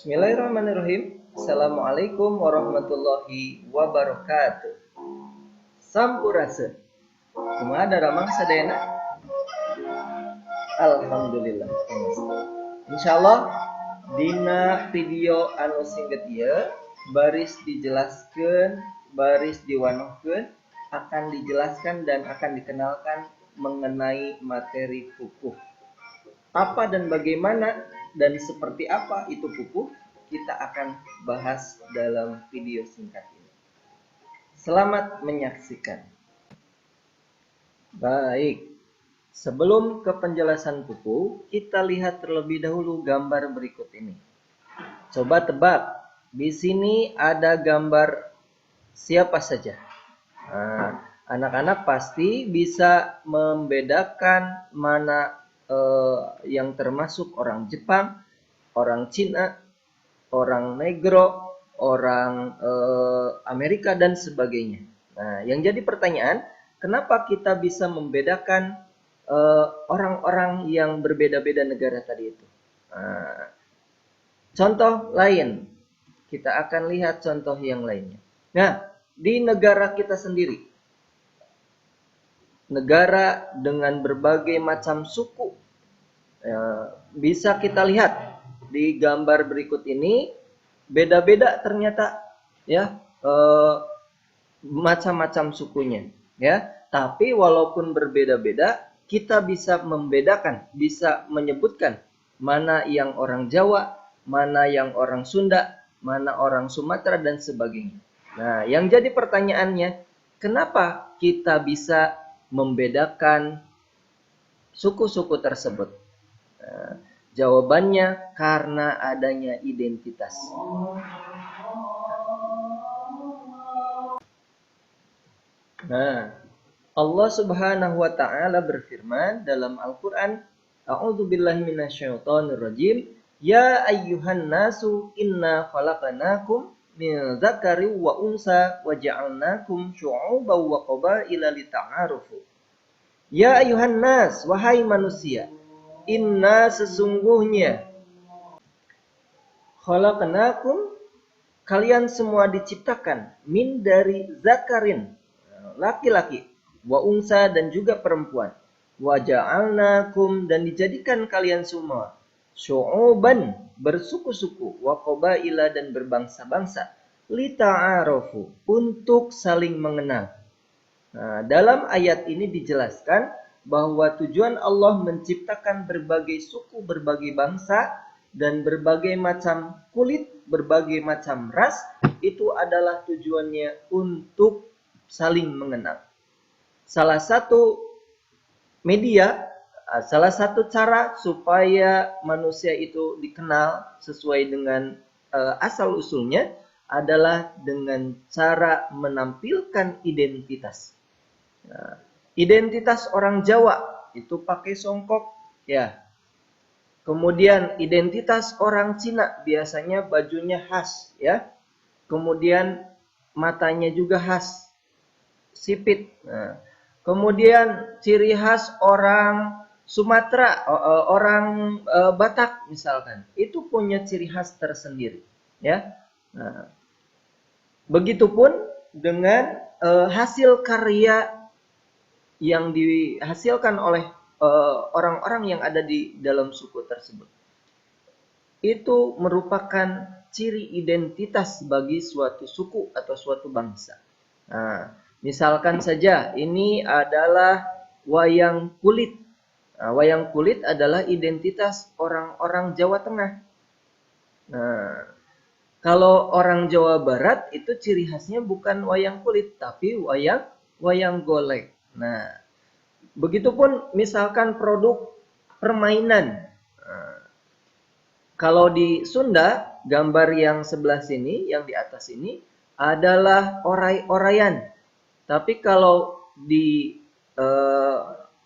Bismillahirrahmanirrahim. Assalamualaikum warahmatullahi wabarakatuh. Sampurasun. Kumaha daramang sadayana? Alhamdulillah. Insyaallah dina video anu singkat ieu baris dijelaskan, baris diwanohkeun, akan dijelaskan dan akan dikenalkan mengenai materi pupuh. Apa dan bagaimana dan seperti apa itu pupuh, kita akan bahas dalam video singkat ini. Selamat menyaksikan. Baik, sebelum ke penjelasan pupuh, kita lihat terlebih dahulu gambar berikut ini. Coba tebak, di sini ada gambar siapa saja? Nah, anak-anak pasti bisa membedakan mana yang termasuk orang Jepang, orang Cina, orang Negro, orang Amerika dan sebagainya. Nah, yang jadi pertanyaan, kenapa kita bisa membedakan orang-orang yang berbeda-beda negara tadi itu? Nah, contoh lain, kita akan lihat contoh yang lainnya. Nah, di negara kita sendiri, negara dengan berbagai macam suku, bisa kita lihat di gambar berikut ini, beda-beda ternyata ya, macam-macam sukunya ya. Tapi walaupun berbeda-beda, kita bisa membedakan, bisa menyebutkan mana yang orang Jawa, mana yang orang Sunda, mana orang Sumatera dan sebagainya. Nah, yang jadi pertanyaannya, kenapa kita bisa membedakan suku-suku tersebut? Nah, jawabannya karena adanya identitas. Nah, Allah Subhanahu wa taala berfirman dalam Al-Qur'an, A'udzubillahi minasyaitonirrajim, ya ayyuhan nasu inna khalaqnakum min dzakari wa unsa wa ja'alnakum syu'uban wa qabaila lita'arufu. Ya ayyuhan nas, wahai manusia, inna sesungguhnya, khalaqnakum, kalian semua diciptakan, min dari zakarin, laki-laki, wa unsa dan juga perempuan, wa ja'alnakum dan dijadikan kalian semua syu'uban, bersuku-suku, wa qabaila dan berbangsa-bangsa, lita'arufu, untuk saling mengenal. Nah, dalam ayat ini dijelaskan bahwa tujuan Allah menciptakan berbagai suku, berbagai bangsa, dan berbagai macam kulit, berbagai macam ras, itu adalah tujuannya untuk saling mengenal. Salah satu media, salah satu cara supaya manusia itu dikenal sesuai dengan asal-usulnya adalah dengan cara menampilkan identitas. Nah, identitas orang Jawa itu pakai songkok, ya. Kemudian identitas orang Cina biasanya bajunya khas, ya. Kemudian matanya juga khas, sipit. Nah, kemudian ciri khas orang Sumatera, orang Batak misalkan, itu punya ciri khas tersendiri, ya. Nah, begitupun dengan hasil karya yang dihasilkan oleh orang-orang yang ada di dalam suku tersebut. Itu merupakan ciri identitas bagi suatu suku atau suatu bangsa. Nah, misalkan saja ini adalah wayang kulit. Nah, wayang kulit adalah identitas orang-orang Jawa Tengah. Nah, kalau orang Jawa Barat itu ciri khasnya bukan wayang kulit, tapi wayang golek. Nah, begitupun misalkan produk permainan. Nah, kalau di Sunda, gambar yang sebelah sini, yang di atas ini adalah orai-oraian. Tapi kalau di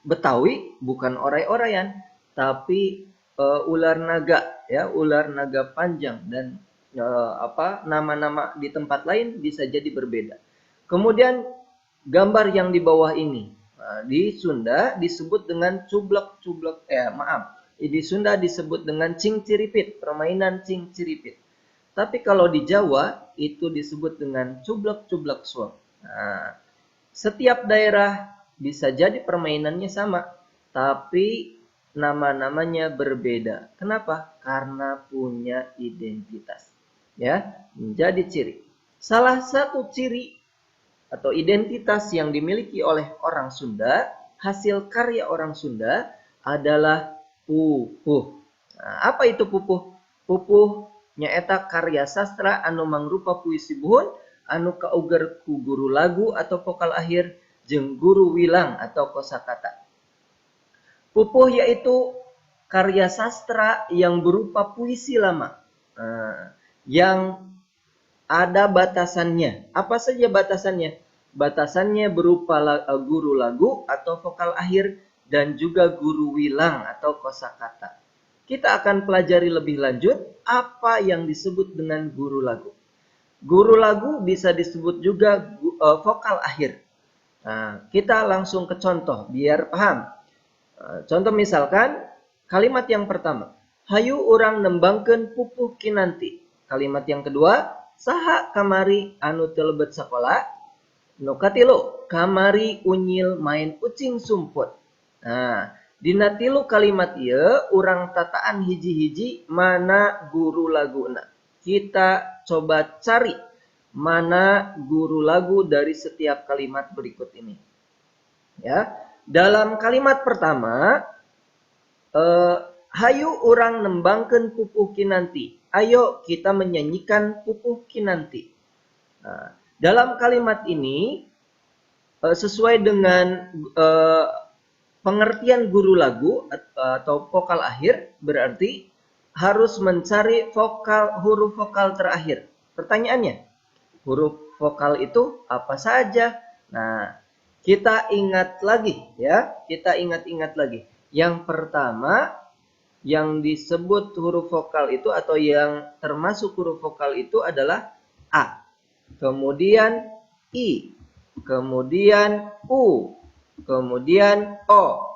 Betawi bukan orai-oraian, tapi ular naga, ya, ular naga panjang, dan nama-nama di tempat lain bisa jadi berbeda. Kemudian gambar yang di bawah ini, di Sunda disebut dengan di Sunda disebut dengan cing ciripit, permainan cing ciripit. Tapi kalau di Jawa itu disebut dengan cublek-cublek suang. Nah, setiap daerah bisa jadi permainannya sama, tapi nama-namanya berbeda. Kenapa? Karena punya identitas. Ya, menjadi ciri. Salah satu ciri atau identitas yang dimiliki oleh orang Sunda, hasil karya orang Sunda adalah pupuh. Nah, apa itu pupuh? Pupuh nyaeta karya sastra anu mangrupa puisi buhun anu kauger ku guru lagu atau vokal akhir jeung guru wilang atau kosakata. Pupuh yaitu karya sastra yang berupa puisi lama. Yang ada batasannya. Apa saja batasannya? Batasannya berupa guru lagu atau vokal akhir dan juga guru wilang atau kosakata. Kita akan pelajari lebih lanjut apa yang disebut dengan guru lagu. Guru lagu bisa disebut juga vokal akhir. Nah, kita langsung ke contoh biar paham. Contoh misalkan kalimat yang pertama, hayu urang nembangkeun pupuh kinanti. Kalimat yang kedua, saha kamari anu teu lebet sakola. Nu katilu, kamari unyil main ucing sumput. Nah, dina tilu kalimat ieu urang tataan hiji-hiji mana guru laguna. Kita coba cari mana guru lagu dari setiap kalimat berikut ini. Ya, dalam kalimat pertama, hayu urang nembangkeun pupuh kinanti. Ayo kita menyanyikan pupuh kinanti. Nah, dalam kalimat ini sesuai dengan pengertian guru lagu atau vokal akhir berarti harus mencari huruf vokal terakhir. Pertanyaannya, huruf vokal itu apa saja? Nah, kita ingat lagi ya, kita ingat-ingat lagi. Yang pertama yang disebut huruf vokal itu atau yang termasuk huruf vokal itu adalah A. Kemudian I, kemudian U, kemudian O,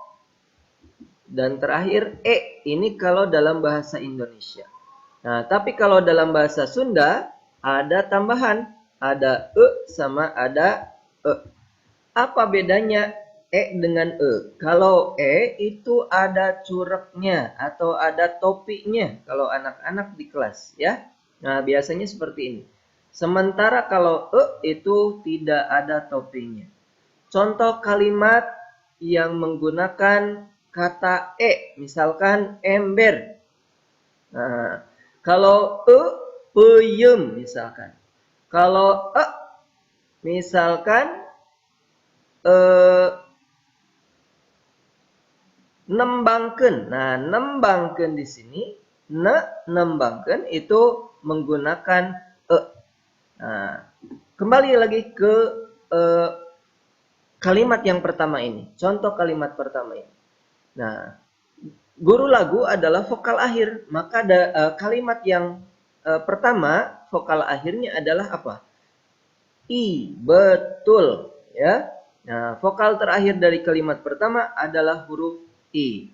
dan terakhir E. Ini kalau dalam bahasa Indonesia. Nah, tapi kalau dalam bahasa Sunda ada tambahan, ada E sama ada E. Apa bedanya E dengan E? Kalau E itu ada cureknya atau ada topinya kalau anak-anak di kelas ya. Nah, biasanya seperti ini. Sementara kalau E itu tidak ada topinya. Contoh kalimat yang menggunakan kata E, misalkan ember. Nah, kalau E, peyem misalkan. Kalau E, misalkan nembangkeun. Nah, nembangkeun di sini nembangkeun itu menggunakan e. Nah, kembali lagi ke kalimat yang pertama ini. Contoh kalimat pertama ini. Nah, guru lagu adalah vokal akhir, maka kalimat yang pertama vokal akhirnya adalah apa? I, betul, ya. Nah, vokal terakhir dari kalimat pertama adalah huruf I.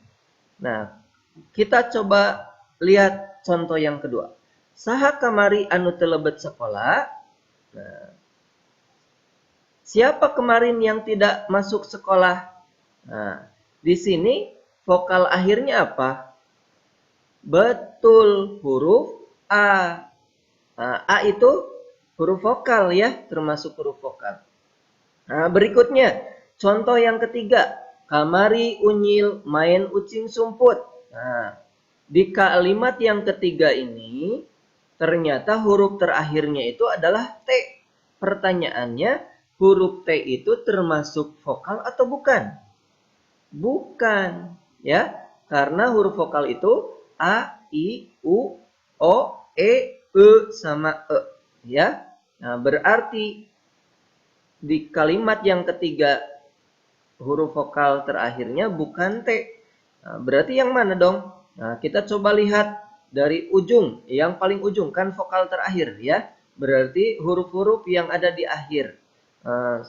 Nah, kita coba lihat contoh yang kedua. Saha kamari anu teu lebet sekolah? Nah, siapa kemarin yang tidak masuk sekolah? Nah, di sini vokal akhirnya apa? Betul, huruf A. Nah, A itu huruf vokal ya, termasuk huruf vokal. Nah, berikutnya, contoh yang ketiga. Kamari unyil main ucing sumput. Nah, di kalimat yang ketiga ini, ternyata huruf terakhirnya itu adalah T. Pertanyaannya, huruf T itu termasuk vokal atau bukan? Bukan, ya. Karena huruf vokal itu A, I, U, O, E, sama E. Ya. Nah, berarti di kalimat yang ketiga huruf vokal terakhirnya bukan T. Nah, berarti yang mana dong? Nah, kita coba lihat dari ujung, yang paling ujung kan vokal terakhir ya. Berarti huruf-huruf yang ada di akhir.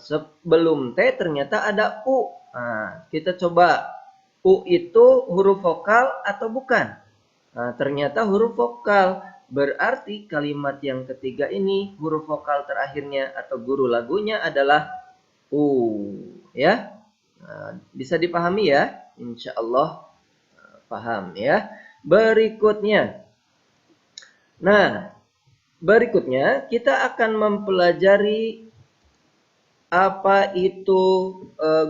Sebelum T ternyata ada U. Nah, kita coba U itu huruf vokal atau bukan? Nah, ternyata huruf vokal. Berarti kalimat yang ketiga ini huruf vokal terakhirnya atau guru lagunya adalah U. Ya, bisa dipahami ya? Insya Allah paham ya. Berikutnya. Nah, berikutnya kita akan mempelajari apa itu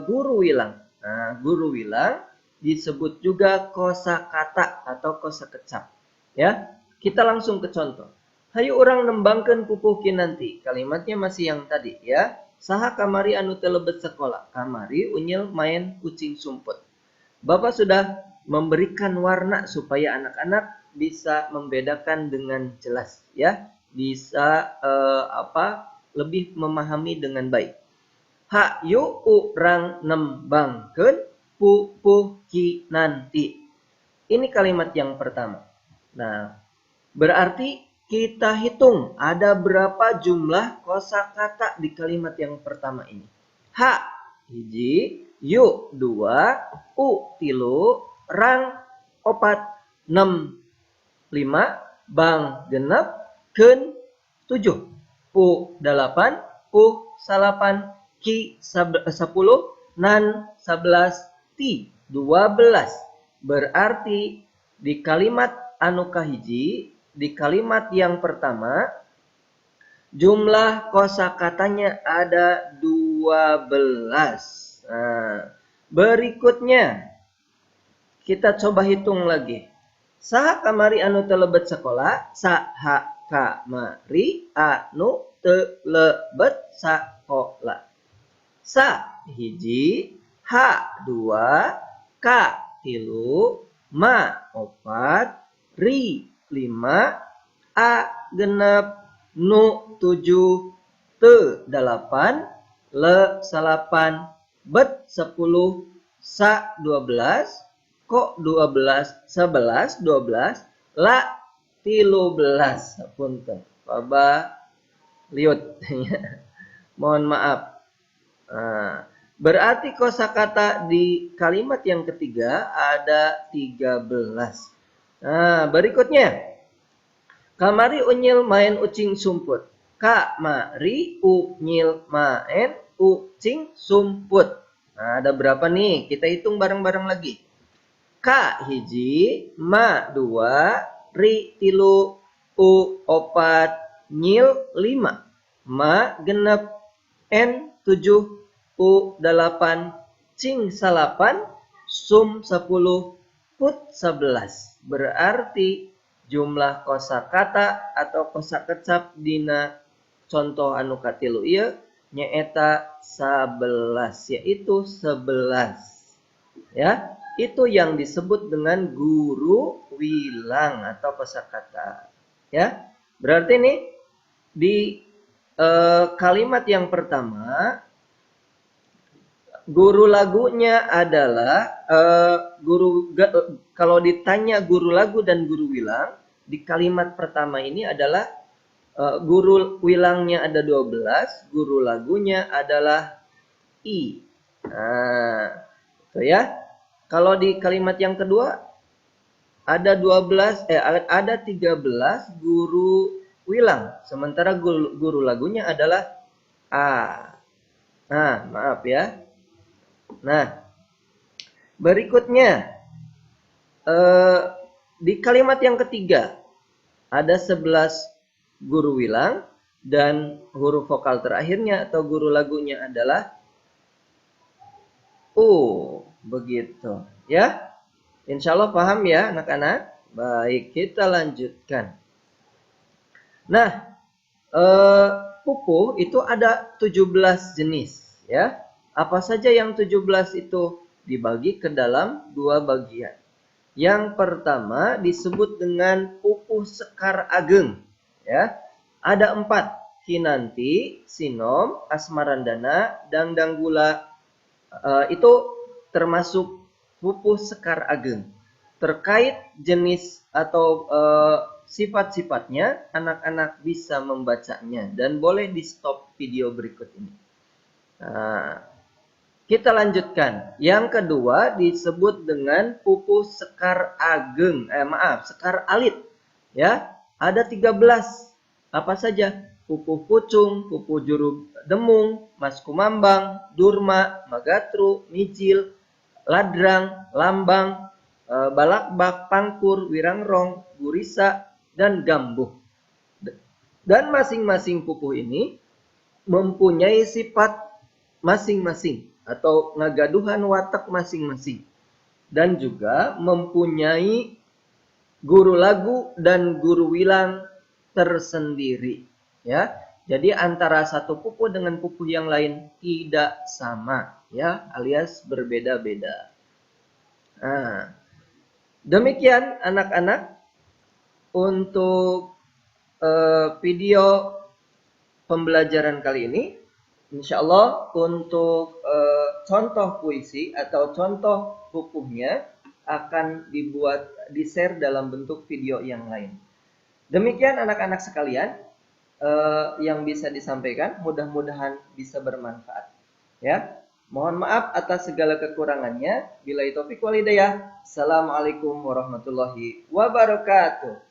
guru wilang. Nah, guru wilang disebut juga kosakata atau kosakecap. Ya, kita langsung ke contoh. Hayu orang nembangkeun pupuh kinanti. Kalimatnya masih yang tadi ya. Saha kamari anu teu lebet sekolah. Kamari unyil main kucing sumput. Bapak sudah memberikan warna supaya anak-anak bisa membedakan dengan jelas ya, bisa lebih memahami dengan baik. Hayu urang nembangkeun pupuh kinanti. Ini kalimat yang pertama. Nah, berarti kita hitung ada berapa jumlah kosakata di kalimat yang pertama ini. Ha hiji, yu dua, u tilu, rang opat, 6 5, bang genep, keun 7, pu 8, pu 8, ki 10, nan 11, ti 12. Berarti di kalimat anu kahiji, di kalimat yang pertama jumlah kosakatanya ada 12. Nah, berikutnya kita coba hitung lagi. Saha kamari anu teu lebet sekolah? Saha kamari anu teu lebet sakola. Sa hiji, ha dua, ka tilu, ma opat, ri 5, a genep, nu 7, te 8, le 8, bet 10, sa 12, kok 12, 11, 12, la 13. Punten. Baba liut. Mohon maaf. Nah, berarti kosakata di kalimat yang ketiga ada 13. Nah, berikutnya. Kamari unyil main ucing sumput. Kamari unyil main ucing sumput. Nah, ada berapa nih? Kita hitung bareng-bareng lagi. Ka hiji, ma 2, ri 3, u 4, nyil 5, ma genep, n 7, u 8, cing 8, sum 10, put 11. Berarti jumlah kosakata atau kosakecap dina contoh anu katilu ieu nyaeta 11, yaitu 11. Ya, itu yang disebut dengan guru wilang atau kosakata. Ya, berarti nih di kalimat yang pertama guru lagunya adalah kalau ditanya guru lagu dan guru wilang di kalimat pertama ini adalah guru wilangnya ada 12, guru lagunya adalah i. Nah, itu ya. Kalau di kalimat yang kedua ada 13 guru wilang, sementara guru lagunya adalah a. Nah, maaf ya. Nah, berikutnya di kalimat yang ketiga ada 11 guru wilang dan huruf vokal terakhirnya atau guru lagunya adalah u. Begitu ya. Insya Allah paham ya anak-anak. Baik, kita lanjutkan. Nah, pupuh itu ada 17 jenis ya. Apa saja yang 17 itu? Dibagi ke dalam 2 bagian. Yang pertama disebut dengan pupuh sekar ageng ya. Ada 4, kinanti, sinom, asmarandana, dangdanggula. Itu termasuk pupuh sekar ageng. Terkait jenis atau sifat-sifatnya, anak-anak bisa membacanya dan boleh di stop video berikut ini. Nah, kita lanjutkan. Yang kedua disebut dengan pupuh sekar ageng. Sekar alit. Ya. ada 13. Apa saja? Pupuh pucung, pupuh juru demung, mas kumambang, durma, magatru, mijil, ladrang, lambang, balakbak, pangkur, wirangrong, gurisa, dan gambuh. Dan masing-masing pupuh ini mempunyai sifat masing-masing atau ngagaduhan watak masing-masing. Dan juga mempunyai guru lagu dan guru wilang tersendiri, ya. Jadi antara satu pupuh dengan pupuh yang lain tidak sama, ya, alias berbeda-beda. Nah, demikian anak-anak untuk video pembelajaran kali ini. Insya Allah untuk contoh puisi atau contoh pupuhnya akan di-share dalam bentuk video yang lain. Demikian anak-anak sekalian yang bisa disampaikan, mudah-mudahan bisa bermanfaat. Ya, mohon maaf atas segala kekurangannya. Billahi taufik wal hidayah. Assalamualaikum warahmatullahi wabarakatuh.